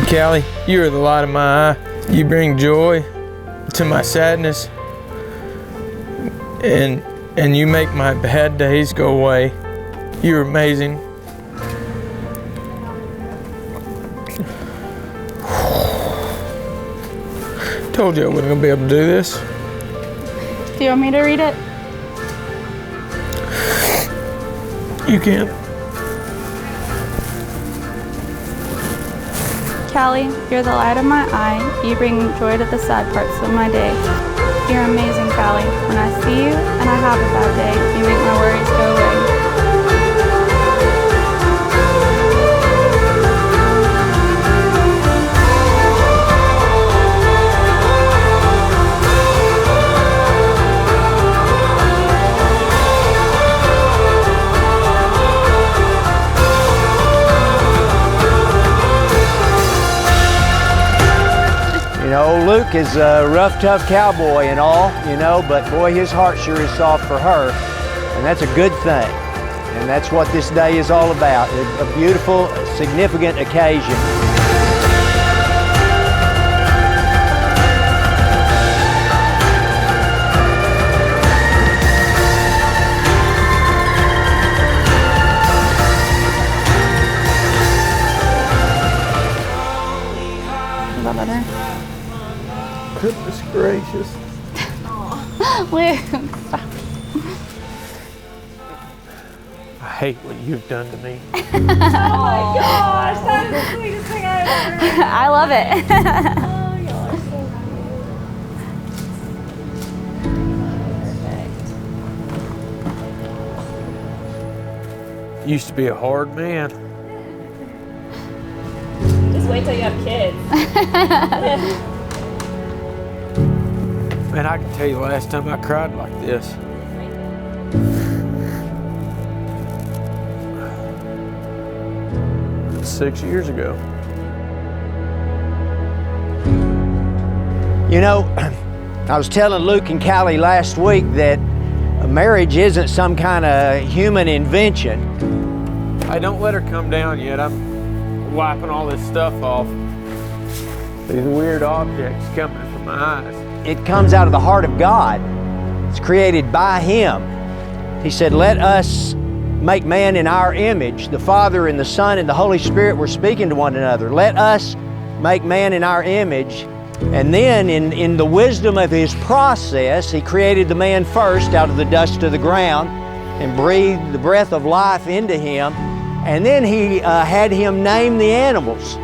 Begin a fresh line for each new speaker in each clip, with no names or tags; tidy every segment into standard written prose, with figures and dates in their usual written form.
Callie, you are the light of my eye. You bring joy to my sadness, and you make my bad days go away. You're amazing. Told you I wasn't gonna be able to do this.
Do you want me to read it?
You can.
Callie, you're the light of my eye. You bring joy to the sad parts of my day. You're amazing, Callie. When I see you and I have a bad day, you make my worries go away.
You know, Luke is a rough, tough cowboy and all, you know, but boy, his heart sure is soft for her, and that's a good thing. And that's what this day is all about, a beautiful, significant occasion.
Is that better?
Goodness gracious.
Luke, stop.
I hate what you've done to me.
Oh my gosh, that is the sweetest thing I've ever heard.
I love it.
Oh, y'all are so
Used to be a hard man.
Just wait till you have kids.
Man, I can tell you the last time I cried like this. It was 6 years ago.
You know, I was telling Luke and Callie last week that marriage isn't some kind of human invention.
Hey, don't let her come down yet. I'm wiping all this stuff off. These weird objects coming from my eyes.
It comes out of the heart of God. It's created by Him. He said, let us make man in our image. The Father and the Son and the Holy Spirit were speaking to one another. Let us make man in our image. And then in the wisdom of His process, He created the man first out of the dust of the ground and breathed the breath of life into him. And then He had him name the animals.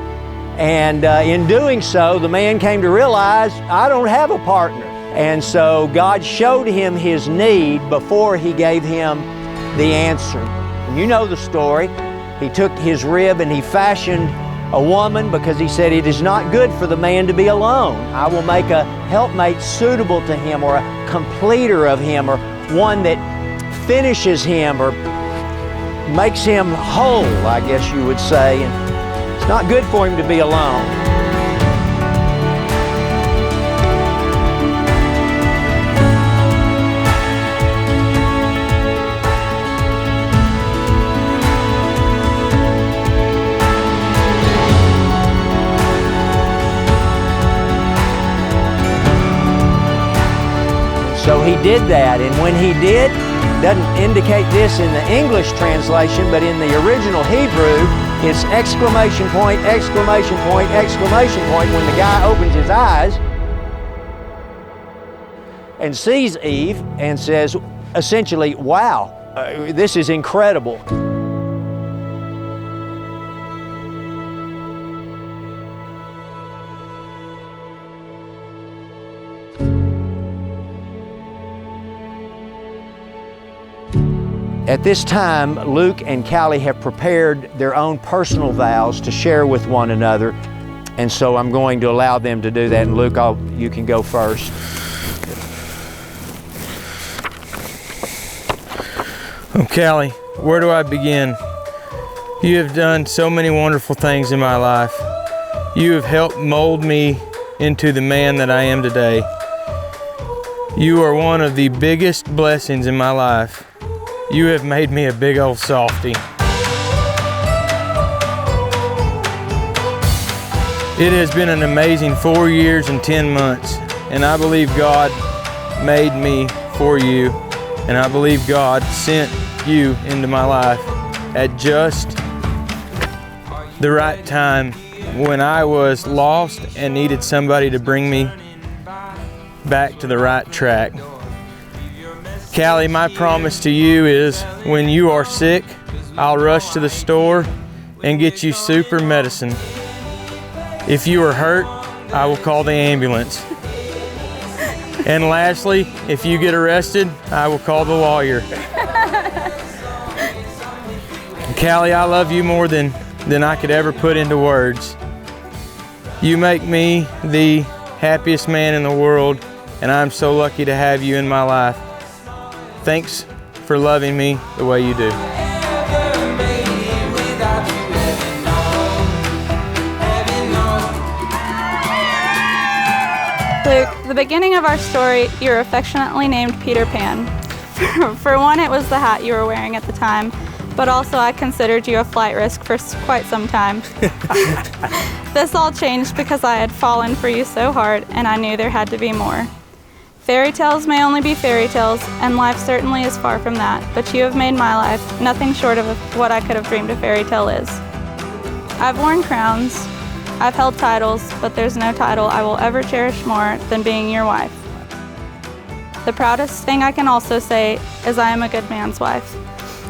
And in doing so, the man came to realize, I don't have a partner. And so God showed him his need before He gave him the answer. And you know the story. He took his rib and He fashioned a woman because He said, it is not good for the man to be alone. I will make a helpmate suitable to him, or a completer of him, or one that finishes him or makes him whole, I guess you would say. And it's not good for him to be alone. So He did that, and when He did, doesn't indicate this in the English translation, but in the original Hebrew, it's exclamation point, exclamation point, exclamation point when the guy opens his eyes and sees Eve and says, essentially, wow, this is incredible. At this time, Luke and Callie have prepared their own personal vows to share with one another, and so I'm going to allow them to do that. And Luke, you can go first.
Oh, Callie, where do I begin? You have done so many wonderful things in my life. You have helped mold me into the man that I am today. You are one of the biggest blessings in my life. You have made me a big old softy. It has been an amazing 4 years and 10 months, and I believe God made me for you, and I believe God sent you into my life at just the right time when I was lost and needed somebody to bring me back to the right track. Callie, my promise to you is when you are sick, I'll rush to the store and get you super medicine. If you are hurt, I will call the ambulance. And lastly, if you get arrested, I will call the lawyer. Callie, I love you more than I could ever put into words. You make me the happiest man in the world, and I'm so lucky to have you in my life. Thanks for loving me the way you do.
Luke, the beginning of our story, you're affectionately named Peter Pan. For one, it was the hat you were wearing at the time, but also I considered you a flight risk for quite some time. This all changed because I had fallen for you so hard, and I knew there had to be more. Fairy tales may only be fairy tales, and life certainly is far from that, but you have made my life nothing short of what I could have dreamed a fairy tale is. I've worn crowns, I've held titles, but there's no title I will ever cherish more than being your wife. The proudest thing I can also say is I am a good man's wife.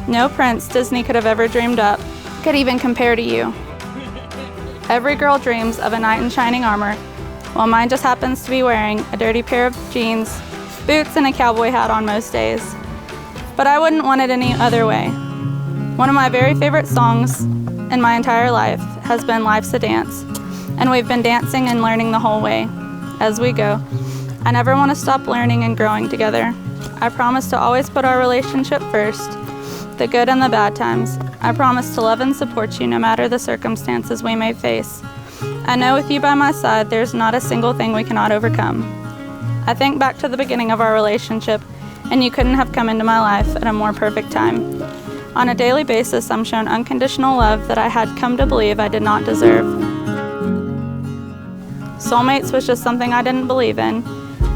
No prince Disney could have ever dreamed up could even compare to you. Every girl dreams of a knight in shining armor, while mine just happens to be wearing a dirty pair of jeans, boots, and a cowboy hat on most days. But I wouldn't want it any other way. One of my very favorite songs in my entire life has been Life's a Dance, and we've been dancing and learning the whole way as we go. I never want to stop learning and growing together. I promise to always put our relationship first, the good and the bad times. I promise to love and support you no matter the circumstances we may face. I know with you by my side, there's not a single thing we cannot overcome. I think back to the beginning of our relationship, and you couldn't have come into my life at a more perfect time. On a daily basis, I'm shown unconditional love that I had come to believe I did not deserve. Soulmates was just something I didn't believe in,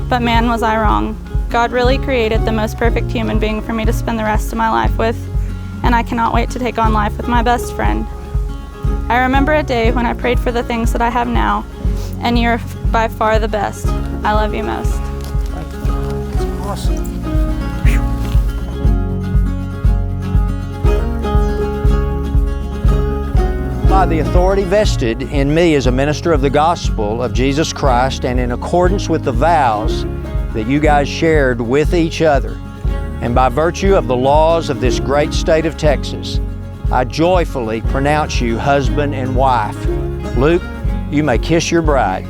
but man, was I wrong. God really created the most perfect human being for me to spend the rest of my life with, and I cannot wait to take on life with my best friend. I remember a day when I prayed for the things that I have now, and you're by far the best. I love you most.
That's awesome. By the authority vested in me as a minister of the gospel of Jesus Christ, and in accordance with the vows that you guys shared with each other, and by virtue of the laws of this great state of Texas, I joyfully pronounce you husband and wife. Luke, you may kiss your bride.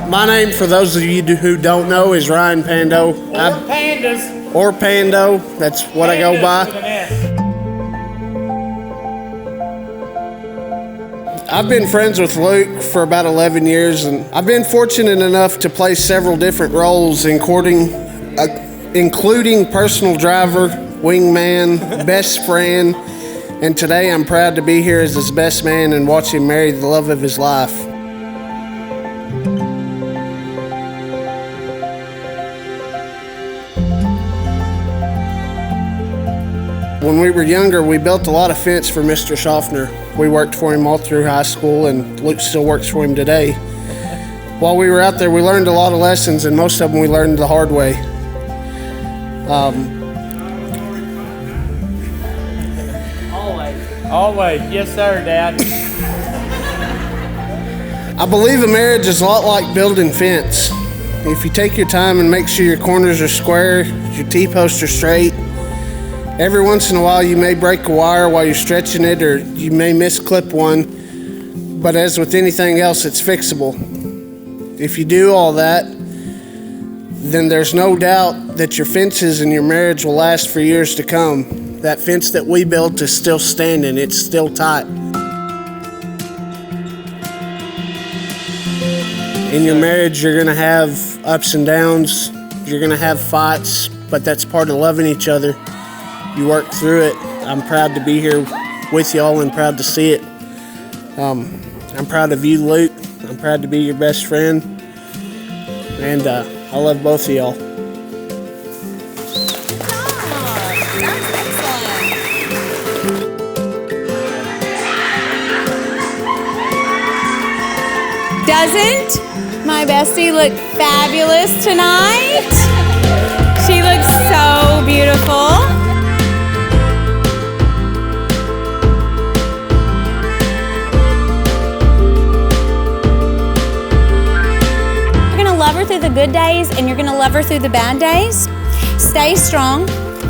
My name, for those of you who don't know, is Ryan Pando. Or Pando, that's what I go by. I've been friends with Luke for about 11 years, and I've been fortunate enough to play several different roles, including personal driver, wingman, best friend, and today I'm proud to be here as his best man and watch him marry the love of his life. When we were younger, we built a lot of fence for Mr. Schaffner. We worked for him all through high school, and Luke still works for him today. While we were out there, we learned a lot of lessons, and most of them we learned the hard way.
Always. Yes, sir, Dad.
I believe a marriage is a lot like building fence. If you take your time and make sure your corners are square, your T-posts are straight, every once in a while you may break a wire while you're stretching it, or you may misclip one, but as with anything else, it's fixable. If you do all that, then there's no doubt that your fences and your marriage will last for years to come. That fence that we built is still standing, it's still tight. In your marriage, you're going to have ups and downs. You're going to have fights, but that's part of loving each other. You work through it. I'm proud to be here with y'all and proud to see it. I'm proud of you, Luke. I'm proud to be your best friend. And I love both of y'all.
Doesn't my bestie look fabulous tonight? She looks so beautiful. You're gonna love her through the good days and you're gonna love her through the bad days. Stay strong.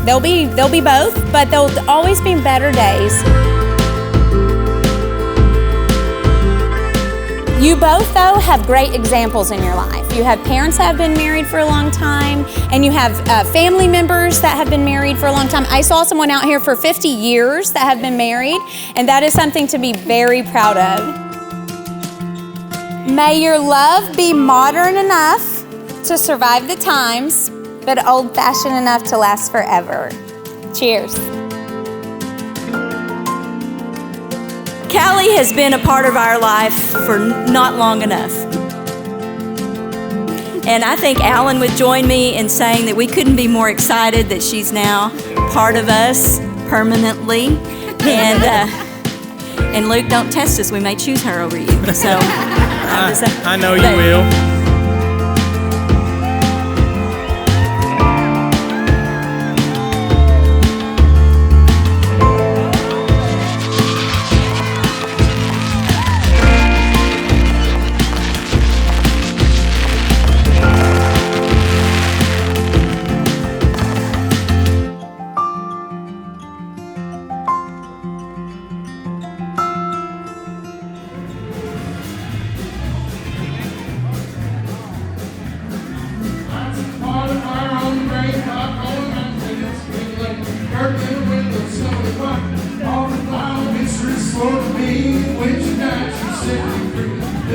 They'll be both, but there'll always be better days. You both, though, have great examples in your life. You have parents that have been married for a long time, and you have family members that have been married for a long time. I saw someone out here for 50 years that have been married, and that is something to be very proud of. May your love be modern enough to survive the times, but old-fashioned enough to last forever. Cheers.
Callie has been a part of our life for not long enough. And I think Alan would join me in saying that we couldn't be more excited that she's now part of us permanently. And Luke, don't test us. We may choose her over you. So
I know you will.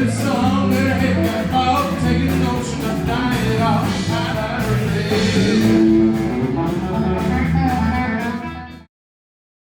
It's all there,